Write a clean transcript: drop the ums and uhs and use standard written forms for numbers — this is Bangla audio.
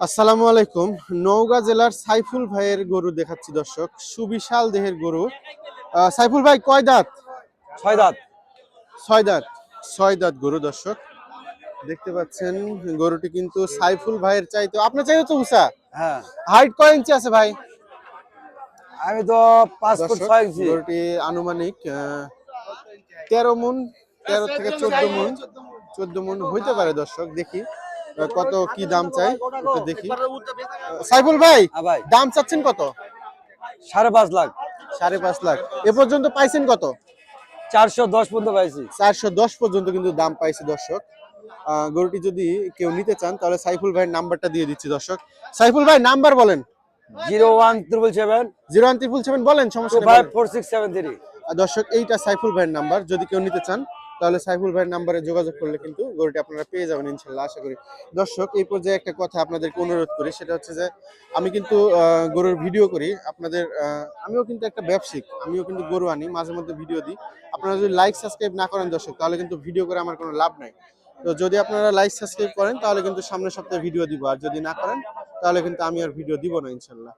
আসসালামু আলাইকুম। নওগাঁ জেলার সাইফুল ভাইয়ের গরু দেখাচ্ছি দর্শক, সুবিশাল দেহের গরু। সাইফুল ভাই কয় দাঁত? ছয় দাঁত। ছয় দাঁত। ছয় দাঁত গরু দর্শক দেখতে পাচ্ছেন। গরুটি কিন্তু সাইফুল ভাইয়ের চাইতে আপনার চাইতে তো উঁচা। হ্যাঁ, হাইট কয় ইঞ্চি আছে ভাই? আমি তো 5 ফুট দর্শক 6 ইঞ্চি। গরুটি আনুমানিক 13 মণ, 13 থেকে 14 মণ, 14 মণ হইতে পারে দর্শক। দেখি কত কি দাম চাই একটু দেখি। সাইফুল ভাই হ্যাঁ ভাই, দাম চাচ্ছেন কত? 5.5 লাখ। 5.5 লাখ। এ পর্যন্ত পাইছেন কত? 410 পর্যন্ত পাইছি। 410 পর্যন্ত কিন্তু দাম পাইছে দর্শক। গরুটি যদি কেউ নিতে চান তাহলে সাইফুল ভাইয়ের নাম্বারটা দিয়ে দিচ্ছি দর্শক। সাইফুল ভাই নাম্বার বলেন। 01777 01777 বলেন, সমস্যা নেই বলেন। 254673। দর্শক এইটা সাইফুল ভাইয়ের নাম্বার, যদি কেউ নিতে চান তাহলে সাইফুল ভাইয়ের নাম্বারে যোগাযোগ করলে কিন্তু গরুটি আপনারা পেয়ে যাবেন ইনশাল্লাহ, আশা করি। দর্শক এই পর্যায়ে একটা কথা আপনাদেরকে অনুরোধ করি, সেটা হচ্ছে যে আমি কিন্তু গরুর ভিডিও করি আপনাদের। আমিও কিন্তু একটা ব্যবসায়িক, আমিও কিন্তু গরু আনি, মাঝে মধ্যে ভিডিও দিই। আপনারা যদি লাইক সাবস্ক্রাইব না করেন দর্শক, তাহলে কিন্তু ভিডিও করে আমার কোনো লাভ নাই। তো যদি আপনারা লাইক সাবস্ক্রাইব করেন তাহলে কিন্তু সামনের সপ্তাহে ভিডিও দিব, আর যদি না করেন তাহলে কিন্তু আমি আর ভিডিও দিব না ইনশাল্লাহ।